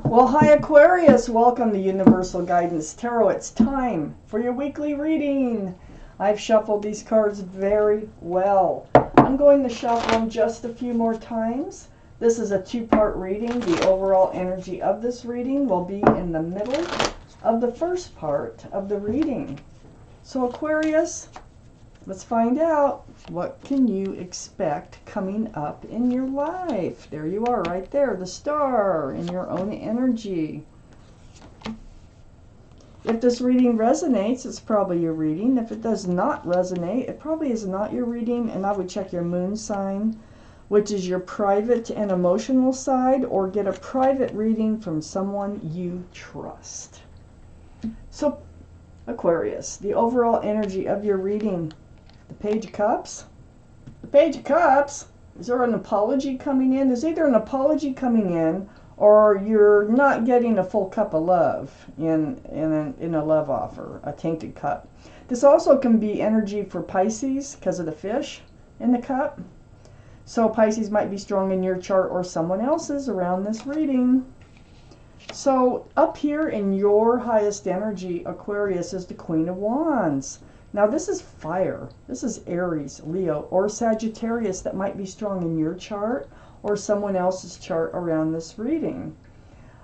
Well, hi Aquarius, welcome to Universal Guidance Tarot. It's time for your weekly reading. I've shuffled these cards very well. I'm going to shuffle them just a few more times. This is a two-part reading. The overall energy of this reading will be in the middle of the first part of the reading. So Aquarius, let's find out, what can you expect coming up in your life? There you are right there, the star in your own energy. If this reading resonates, it's probably your reading. If it does not resonate, it probably is not your reading, and I would check your moon sign, which is your private and emotional side, or get a private reading from someone you trust. So Aquarius, the overall energy of your reading. The Page of Cups. The Page of Cups. Is there an apology coming in? There's either an apology coming in, or you're not getting a full cup of love in a love offer, a tainted cup. This also can be energy for Pisces because of the fish in the cup. So Pisces might be strong in your chart or someone else's around this reading. So up here in your highest energy, Aquarius, is the Queen of Wands. Now this is fire. This is Aries, Leo, or Sagittarius that might be strong in your chart or someone else's chart around this reading.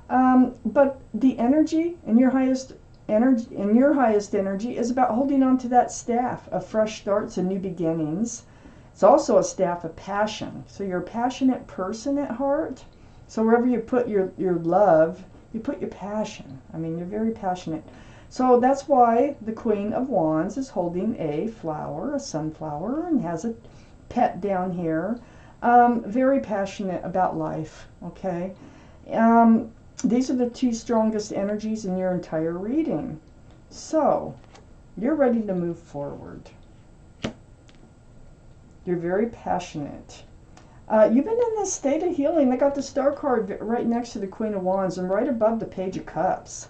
But the energy in your highest energy is about holding on to that staff of fresh starts and new beginnings. It's also a staff of passion. So you're a passionate person at heart. So wherever you put your love, you put your passion. I mean, you're very passionate. So that's why the Queen of Wands is holding a flower, a sunflower, and has a pet down here. Very passionate about life, okay? These are the two strongest energies in your entire reading. So you're ready to move forward. You're very passionate. You've been in this state of healing. They got the Star card right next to the Queen of Wands and right above the Page of Cups.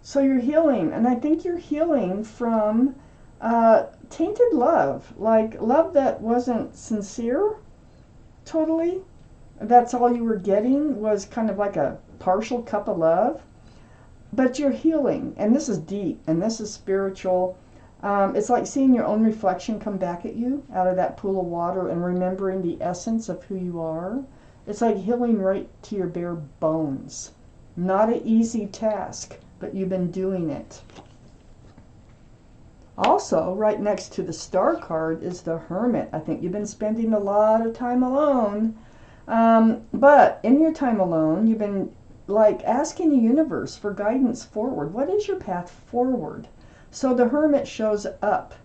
So you're healing, and I think you're healing from tainted love, like love that wasn't sincere, totally. That's all you were getting was kind of like a partial cup of love. But you're healing, and this is deep, and this is spiritual. It's like seeing your own reflection come back at you out of that pool of water and remembering the essence of who you are. It's like healing right to your bare bones. Not an easy task, but you've been doing it. Also, right next to the Star card is the Hermit. I think you've been spending a lot of time alone. But in your time alone, you've been like asking the universe for guidance forward. What is your path forward? So the Hermit shows up,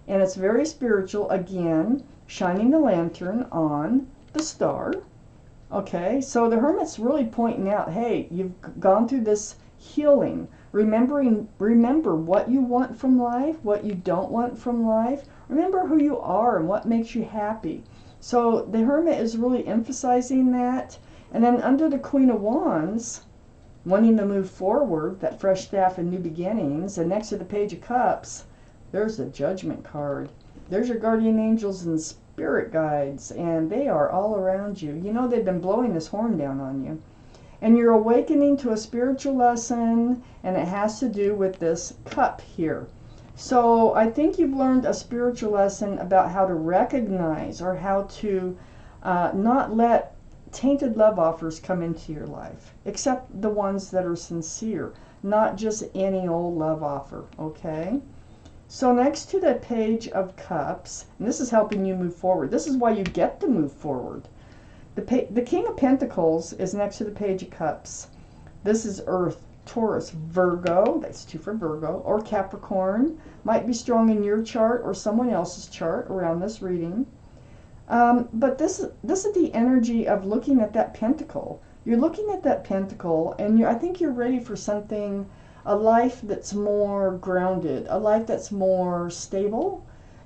and it's very spiritual, again, shining the lantern on the star. Okay, so the Hermit's really pointing out, hey, you've gone through this healing. Remember what you want from life, what you don't want from life. Remember who you are and what makes you happy. So the Hermit is really emphasizing that. And then under the Queen of Wands, wanting to move forward, that fresh staff and new beginnings, and next to the Page of Cups, there's the Judgment card. There's your guardian angels and spirit guides, and they are all around you. You know they've been blowing this horn down on you. And you're awakening to a spiritual lesson, and it has to do with this cup here. So I think you've learned a spiritual lesson about how to recognize, or how to not let tainted love offers come into your life, except the ones that are sincere, not just any old love offer, okay? So next to the Page of Cups, and this is helping you move forward. This is why you get to move forward. The King of Pentacles is next to the Page of Cups. This is Earth, Taurus, Virgo, that's 2 for Virgo, or Capricorn. Might be strong in your chart or someone else's chart around this reading. But this is the energy of looking at that pentacle. You're looking at that pentacle, and I think you're ready for something, a life that's more grounded, a life that's more stable,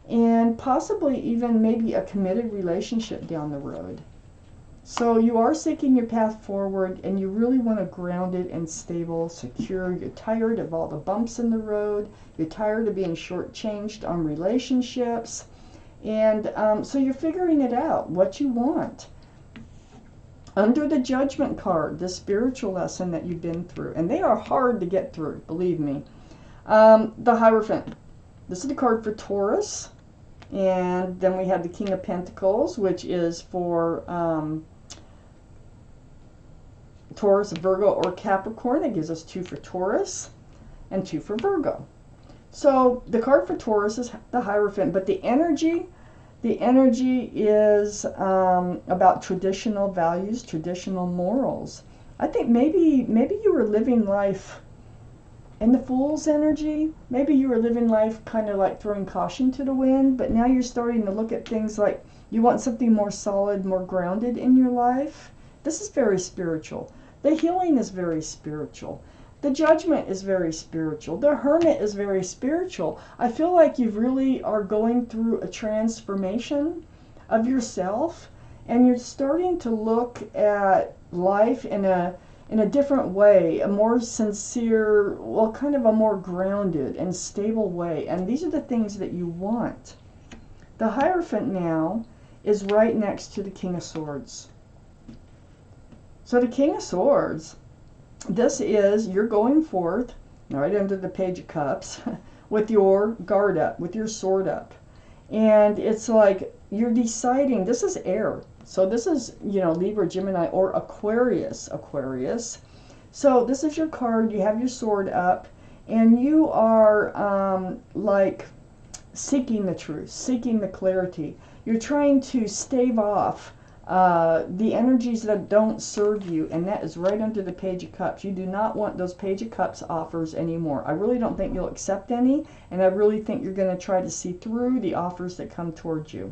and possibly even maybe a committed relationship down the road. So you are seeking your path forward, and you really want to ground it and stable, secure. You're tired of all the bumps in the road. You're tired of being shortchanged on relationships. And so you're figuring it out, what you want. Under the Judgment card, the spiritual lesson that you've been through. And they are hard to get through, believe me. The Hierophant. This is the card for Taurus. And then we have the King of Pentacles, which is for Taurus, Virgo, or Capricorn. That gives us 2 for Taurus and 2 for Virgo. So the card for Taurus is the Hierophant, but the energy is about traditional values, traditional morals. I think maybe you were living life in the Fool's energy. Maybe you were living life kind of like throwing caution to the wind, but now you're starting to look at things like you want something more solid, more grounded in your life. This is very spiritual. The healing is very spiritual. The Judgment is very spiritual. The Hermit is very spiritual. I feel like you really are going through a transformation of yourself, and you're starting to look at life in a different way, a more sincere, well, kind of a more grounded and stable way. And these are the things that you want. The Hierophant now is right next to the King of Swords. So the King of Swords, this is, you're going forth right under the Page of Cups with your guard up, with your sword up. And it's like you're deciding, this is air. So this is, you know, Libra, Gemini, or Aquarius. So this is your card. You have your sword up, and you are like seeking the truth, seeking the clarity. You're trying to stave off the energies that don't serve you, and that is right under the Page of Cups. You do not want those Page of Cups offers anymore. I really don't think you'll accept any, and I really think you're going to try to see through the offers that come towards you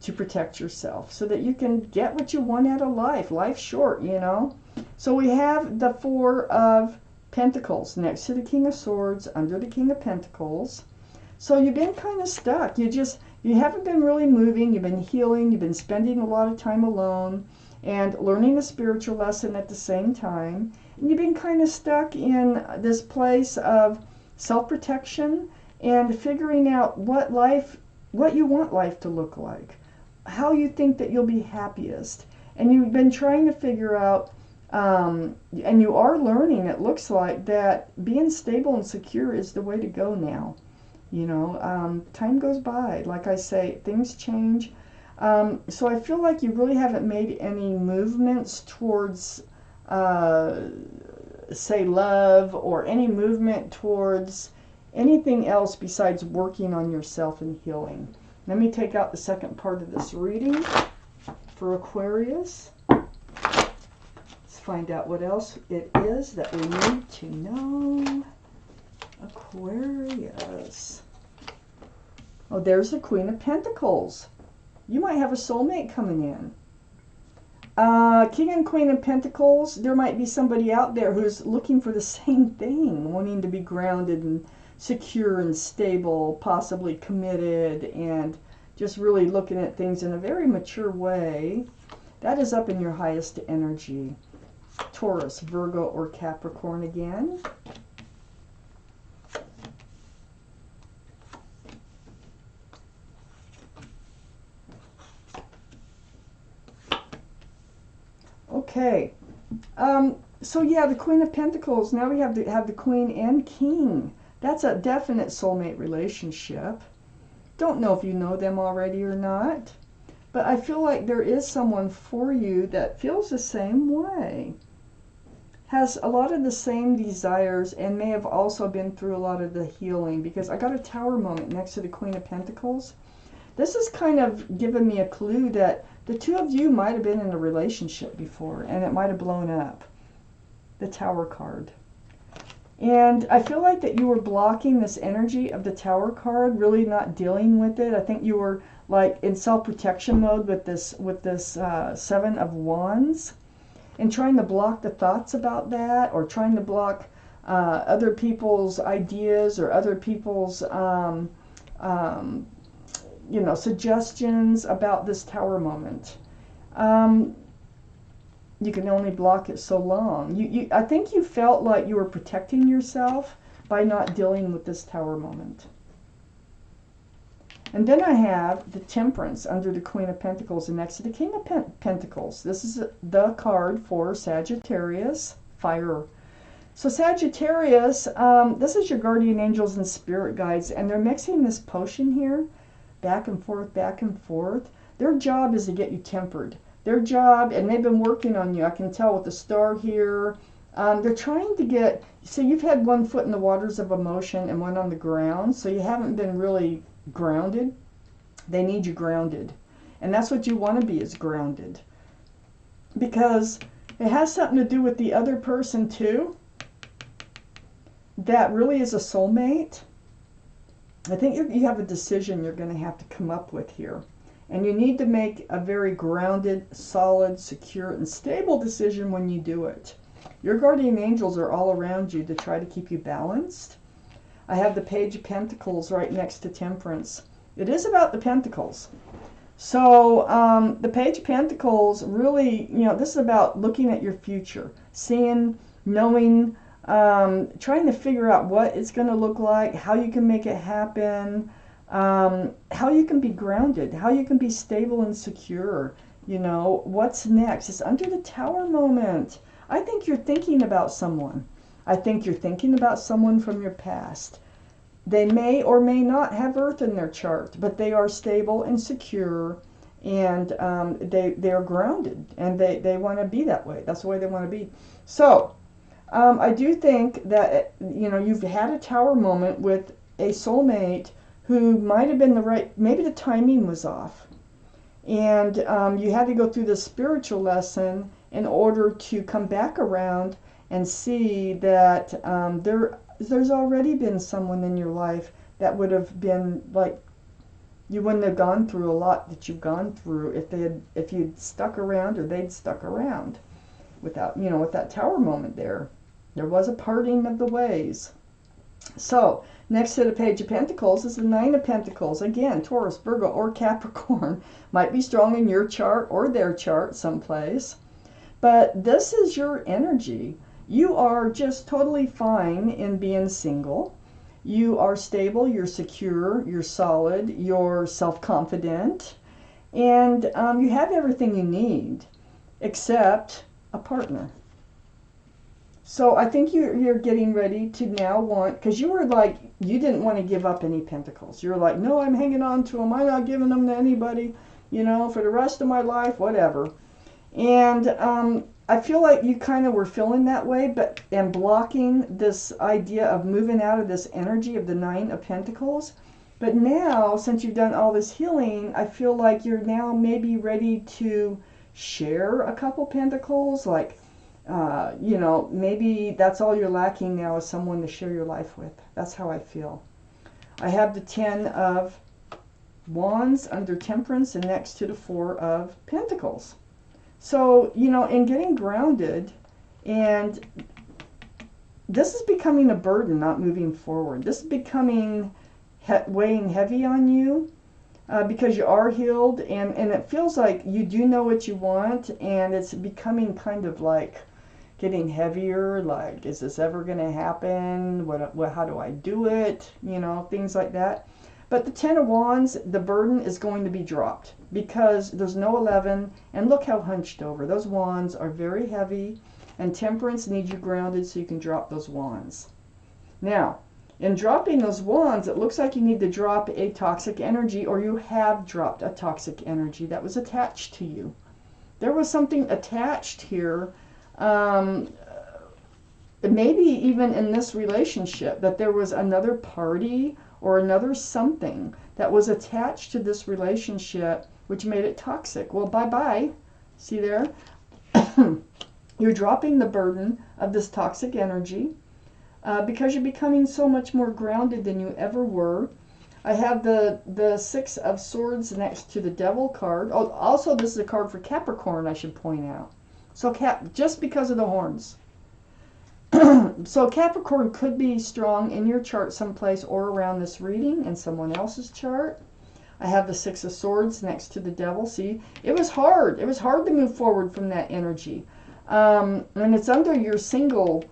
to protect yourself so that you can get what you want out of life. Life's short, you know. So we have the 4 of Pentacles next to the King of Swords, under the King of Pentacles. So you've been kind of stuck. You haven't been really moving. You've been healing. You've been spending a lot of time alone and learning a spiritual lesson at the same time. And you've been kind of stuck in this place of self-protection and figuring out what you want life to look like, how you think that you'll be happiest. And you've been trying to figure out, and you are learning, it looks like, that being stable and secure is the way to go now. You know, time goes by. Like I say, things change. So I feel like you really haven't made any movements towards, say, love, or any movement towards anything else besides working on yourself and healing. Let me take out the second part of this reading for Aquarius. Let's find out what else it is that we need to know. Aquarius. Oh, there's the Queen of Pentacles. You might have a soulmate coming in. King and Queen of Pentacles, there might be somebody out there who's looking for the same thing, wanting to be grounded and secure and stable, possibly committed, and just really looking at things in a very mature way. That is up in your highest energy. Taurus, Virgo, or Capricorn again. Okay, so yeah, the Queen of Pentacles. Now we have the Queen and King. That's a definite soulmate relationship. Don't know if you know them already or not, but I feel like there is someone for you that feels the same way, has a lot of the same desires, and may have also been through a lot of the healing, because I got a Tower moment next to the Queen of Pentacles. This is kind of giving me a clue that the two of you might have been in a relationship before, and it might have blown up. The Tower card. And I feel like that you were blocking this energy of the Tower card, really not dealing with it. I think you were like in self-protection mode with this Seven of Wands, and trying to block the thoughts about that, or trying to block other people's ideas, or other people's you know, suggestions about this Tower moment. You can only block it so long. I think you felt like you were protecting yourself by not dealing with this Tower moment. And then I have the Temperance under the Queen of Pentacles and next to the King of Pentacles. This is the card for Sagittarius, fire. So Sagittarius, this is your guardian angels and spirit guides, and they're mixing this potion here, back and forth, back and forth. Their job is to get you tempered. Their job, and they've been working on you, I can tell with the star here. They're trying to get, so you've had one foot in the waters of emotion and one on the ground, so you haven't been really grounded. They need you grounded. And that's what you want to be, is grounded. Because it has something to do with the other person too. That really is a soulmate. I think you have a decision you're going to have to come up with here. And you need to make a very grounded, solid, secure, and stable decision when you do it. Your guardian angels are all around you to try to keep you balanced. I have the Page of Pentacles right next to Temperance. It is about the Pentacles. So the Page of Pentacles really, this is about looking at your future, seeing, knowing, trying to figure out what it's going to look like, how you can make it happen, how you can be grounded, how you can be stable and secure, what's next. It's under the Tower moment. I think you're thinking about someone. I think you're thinking about someone from your past. They may or may not have Earth in their chart, but they are stable and secure, and they are grounded, and they want to be that way. That's the way they want to be. So I do think that you've had a Tower moment with a soulmate who might have been the right, maybe the timing was off, and you had to go through the spiritual lesson in order to come back around and see that there's already been someone in your life that would have been like, you wouldn't have gone through a lot that you've gone through if you'd stuck around, or they'd stuck around without, with that Tower moment there. There was a parting of the ways. So next to the Page of Pentacles is the Nine of Pentacles. Again, Taurus, Virgo, or Capricorn. Might be strong in your chart or their chart someplace. But this is your energy. You are just totally fine in being single. You are stable, you're secure, you're solid, you're self-confident, and you have everything you need except a partner. So I think you're getting ready to now want, because you were like, you didn't want to give up any pentacles. You're like, no, I'm hanging on to them. I'm not giving them to anybody, for the rest of my life, whatever. And I feel like you kind of were feeling that way, and blocking this idea of moving out of this energy of the Nine of Pentacles. But now, since you've done all this healing, I feel like you're now maybe ready to share a couple pentacles, like, maybe that's all you're lacking now, is someone to share your life with. That's how I feel. I have the Ten of Wands under Temperance and next to the Four of Pentacles. So, in getting grounded, and this is becoming a burden, not moving forward. This is becoming weighing heavy on you because you are healed, and it feels like you do know what you want, and it's becoming kind of like getting heavier, like, is this ever going to happen? How do I do it? Things like that. But the Ten of Wands, the burden is going to be dropped because there's no 11, and look how hunched over. Those wands are very heavy, and Temperance needs you grounded so you can drop those wands. Now, in dropping those wands, it looks like you need to drop a toxic energy, or you have dropped a toxic energy that was attached to you. There was something attached here, maybe even in this relationship, that there was another party or another something that was attached to this relationship which made it toxic. Well, bye-bye. See there? You're dropping the burden of this toxic energy because you're becoming so much more grounded than you ever were. I have the Six of Swords next to the Devil card. Oh, also, this is a card for Capricorn, I should point out. So just because of the horns. So Capricorn could be strong in your chart someplace or around this reading in someone else's chart. I have the Six of Swords next to the Devil. See, it was hard. It was hard to move forward from that energy. And it's under your single,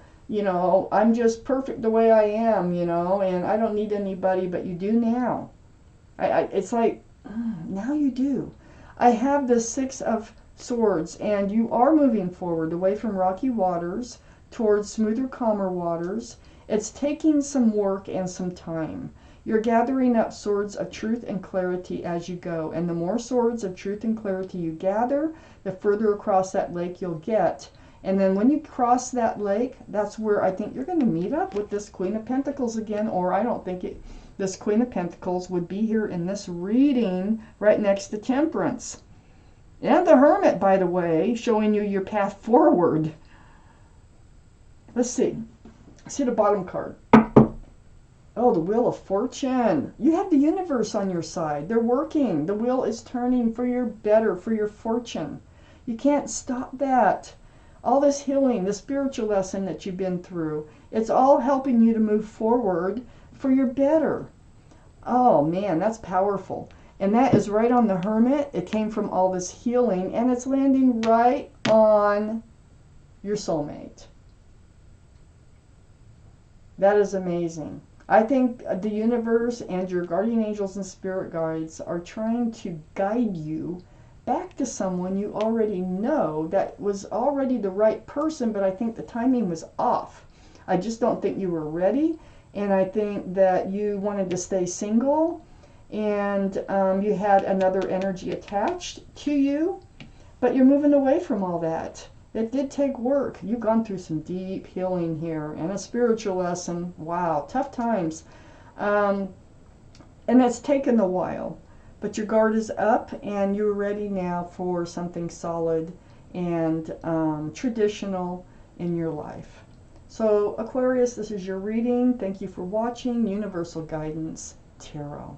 I'm just perfect the way I am, and I don't need anybody, but you do now. It's like, now you do. I have the Six of Swords, and you are moving forward away from rocky waters towards smoother, calmer waters. It's taking some work and some time. You're gathering up swords of truth and clarity as you go. And the more swords of truth and clarity you gather, the further across that lake you'll get. And then when you cross that lake, that's where I think you're going to meet up with this Queen of Pentacles again. Or I don't think this Queen of Pentacles would be here in this reading right next to Temperance. And the Hermit, by the way, showing you your path forward. Let's see. See the bottom card. Oh, the Wheel of Fortune. You have the universe on your side. They're working. The wheel is turning for your better, for your fortune. You can't stop that. All this healing, the spiritual lesson that you've been through, it's all helping you to move forward for your better. Oh, man, that's powerful. And that is right on the Hermit. It came from all this healing, and it's landing right on your soulmate. That is amazing. I think the universe and your guardian angels and spirit guides are trying to guide you back to someone you already know that was already the right person, but I think the timing was off. I just don't think you were ready, and I think that you wanted to stay single, and you had another energy attached to you, but you're moving away from all that. It did take work. You've gone through some deep healing here and a spiritual lesson. Wow, tough times. And it's taken a while. But your guard is up and you're ready now for something solid and traditional in your life. So Aquarius, this is your reading. Thank you for watching. Universal Guidance Tarot.